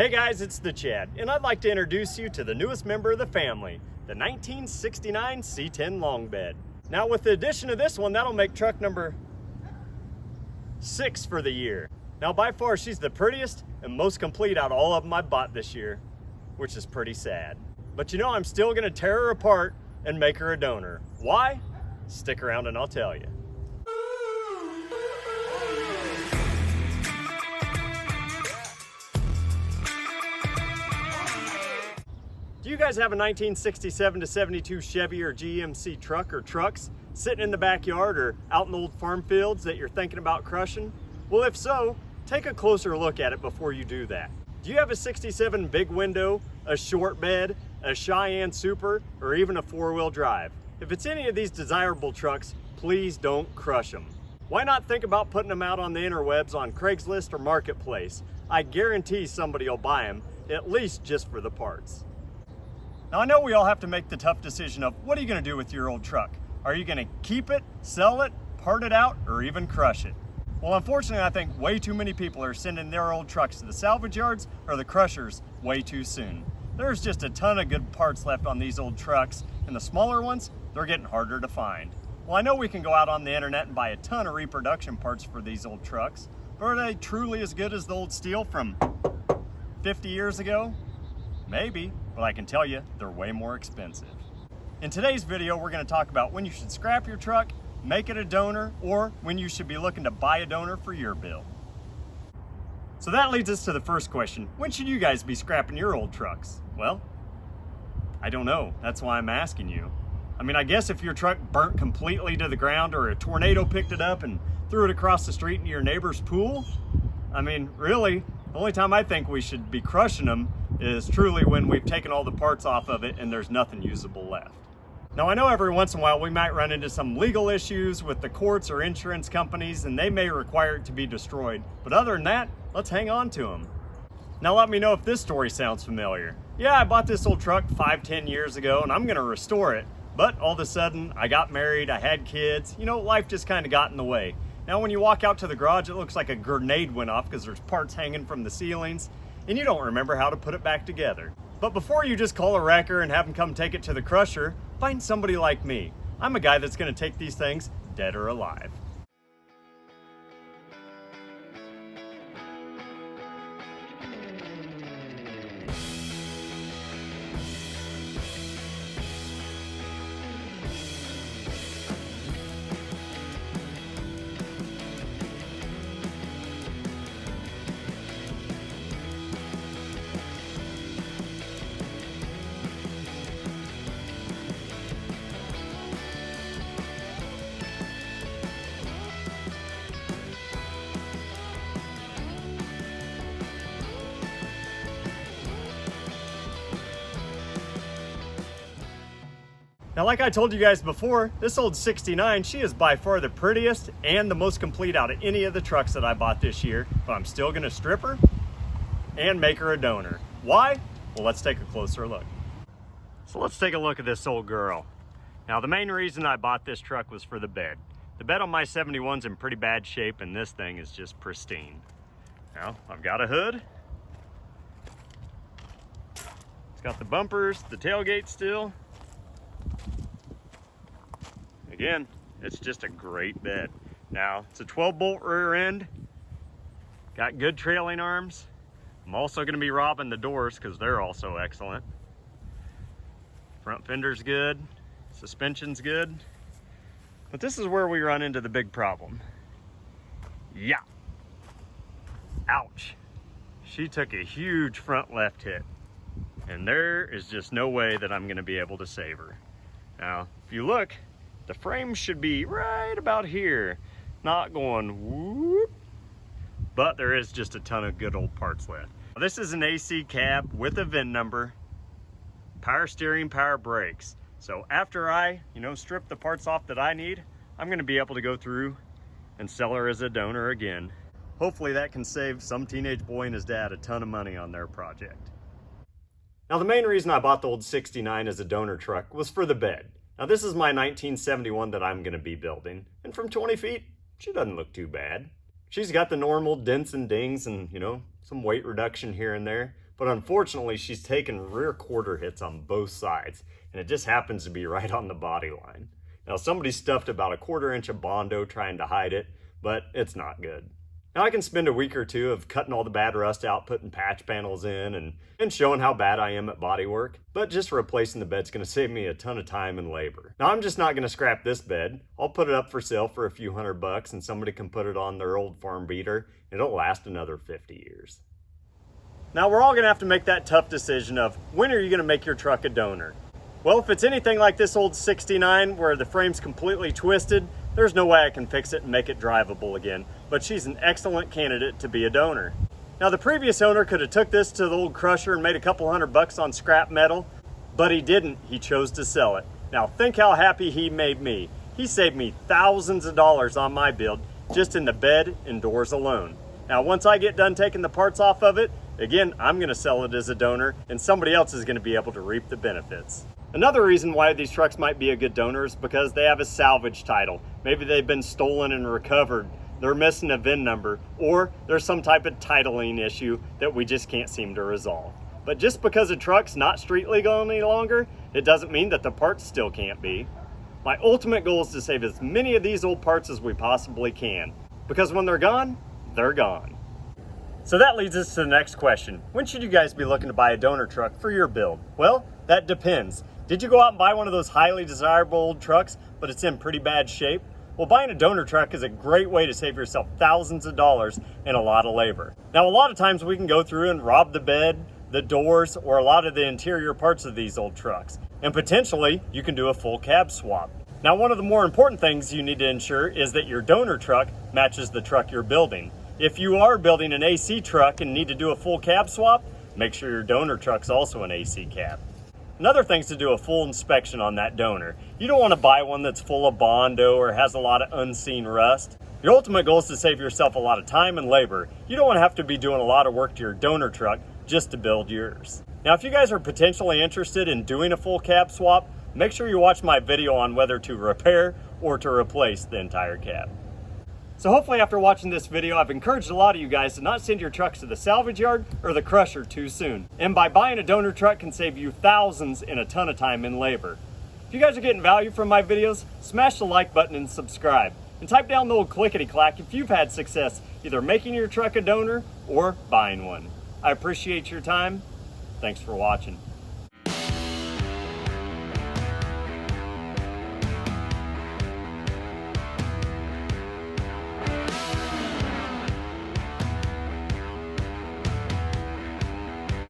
Hey guys, it's the Chad, and I'd like to introduce you to the newest member of the family, the 1969 C10 long bed. Now with the addition of this one, that'll make truck number 6 for the year. Now by far, she's the prettiest and most complete out of all of them I bought this year, which is pretty sad. But you know, I'm still gonna tear her apart and make her a donor. Why? Stick around and I'll tell you. Do you guys have a 1967 to 72 Chevy or GMC truck or trucks sitting in the backyard or out in the old farm fields that you're thinking about crushing? Well, if so, take a closer look at it before you do that. Do you have a 67 big window, a short bed, a Cheyenne Super, or even a 4-wheel drive? If it's any of these desirable trucks, please don't crush them. Why not think about putting them out on the interwebs on Craigslist or Marketplace? I guarantee somebody will buy them, at least just for the parts. Now I know we all have to make the tough decision of what are you going to do with your old truck? Are you going to keep it, sell it, part it out, or even crush it? Well, unfortunately, I think way too many people are sending their old trucks to the salvage yards or the crushers way too soon. There's just a ton of good parts left on these old trucks, and the smaller ones, they're getting harder to find. Well, I know we can go out on the internet and buy a ton of reproduction parts for these old trucks, but are they truly as good as the old steel from 50 years ago? Maybe, but I can tell you they're way more expensive. In today's video, we're going to talk about when you should scrap your truck, make it a donor, or when you should be looking to buy a donor for your build. So that leads us to the first question. When should you guys be scrapping your old trucks? Well, I don't know. That's why I'm asking you. I mean, I guess if your truck burnt completely to the ground or a tornado picked it up and threw it across the street into your neighbor's pool, I mean, really, the only time I think we should be crushing them is truly when we've taken all the parts off of it and there's nothing usable left. Now I know every once in a while we might run into some legal issues with the courts or insurance companies and they may require it to be destroyed, but other than that, let's hang on to them. Now let me know if this story sounds familiar. Yeah, I bought this old truck 5-10 years ago and I'm gonna restore it, but all of a sudden I got married, I had kids, you know, life just kind of got in the way. Now when you walk out to the garage, it looks like a grenade went off because there's parts hanging from the ceilings and you don't remember how to put it back together. But before you just call a wrecker and have them come take it to the crusher, find somebody like me. I'm a guy that's gonna take these things dead or alive. Now, like I told you guys before, this old 69, she is by far the prettiest and the most complete out of any of the trucks that I bought this year, but I'm still gonna strip her and make her a donor. Why? Well, let's take a closer look. So let's take a look at this old girl. Now, the main reason I bought this truck was for the bed. The bed on my 71's in pretty bad shape and this thing is just pristine. Now, I've got a hood. It's got the bumpers, the tailgate still. Again, it's just a great bed. Now, it's a 12-bolt rear end, got good trailing arms. I'm also gonna be robbing the doors because they're also excellent. Front fender's good, suspension's good. But this is where we run into the big problem. Yeah. Ouch. She took a huge front left hit. And there is just no way that I'm gonna be able to save her. Now, if you look, the frame should be right about here, not going whoop, but there is just a ton of good old parts left. This is an AC cab with a VIN number, power steering, power brakes. So after I, strip the parts off that I need, I'm gonna be able to go through and sell her as a donor again. Hopefully that can save some teenage boy and his dad a ton of money on their project. Now the main reason I bought the old 69 as a donor truck was for the bed. Now this is my 1971 that I'm gonna be building, and from 20 feet, she doesn't look too bad. She's got the normal dents and dings and, some weight reduction here and there, but unfortunately she's taken rear quarter hits on both sides, and it just happens to be right on the body line. Now somebody stuffed about a 1/4 inch of Bondo trying to hide it, but it's not good. Now I can spend a week or two of cutting all the bad rust out, putting patch panels in, and showing how bad I am at body work, but just replacing the bed's gonna save me a ton of time and labor. Now I'm just not gonna scrap this bed. I'll put it up for sale for a few $100 and somebody can put it on their old farm beater and it'll last another 50 years. Now we're all gonna have to make that tough decision of when are you gonna make your truck a donor? Well, if it's anything like this old 69 where the frame's completely twisted, there's no way I can fix it and make it drivable again, but she's an excellent candidate to be a donor. Now the previous owner could have took this to the old crusher and made a couple $100 on scrap metal, but he didn't. He chose to sell it. Now think how happy he made me. He saved me thousands of dollars on my build just in the bed and doors alone. Now once I get done taking the parts off of it, again, I'm gonna sell it as a donor and somebody else is gonna be able to reap the benefits. Another reason why these trucks might be a good donor is because they have a salvage title. Maybe they've been stolen and recovered, they're missing a VIN number, or there's some type of titling issue that we just can't seem to resolve. But just because a truck's not street legal any longer, it doesn't mean that the parts still can't be. My ultimate goal is to save as many of these old parts as we possibly can, because when they're gone, they're gone. So that leads us to the next question. When should you guys be looking to buy a donor truck for your build? Well, that depends. Did you go out and buy one of those highly desirable old trucks, but it's in pretty bad shape? Well, buying a donor truck is a great way to save yourself thousands of dollars and a lot of labor. Now, a lot of times we can go through and rob the bed, the doors, or a lot of the interior parts of these old trucks. And potentially, you can do a full cab swap. Now, one of the more important things you need to ensure is that your donor truck matches the truck you're building. If you are building an AC truck and need to do a full cab swap, make sure your donor truck's also an AC cab. Another thing is to do a full inspection on that donor. You don't want to buy one that's full of Bondo or has a lot of unseen rust. Your ultimate goal is to save yourself a lot of time and labor. You don't want to have to be doing a lot of work to your donor truck just to build yours. Now, if you guys are potentially interested in doing a full cab swap, make sure you watch my video on whether to repair or to replace the entire cab. So hopefully after watching this video, I've encouraged a lot of you guys to not send your trucks to the salvage yard or the crusher too soon. And by buying a donor truck can save you thousands and a ton of time and labor. If you guys are getting value from my videos, smash the like button and subscribe. And type down the old clickety-clack if you've had success either making your truck a donor or buying one. I appreciate your time. Thanks for watching.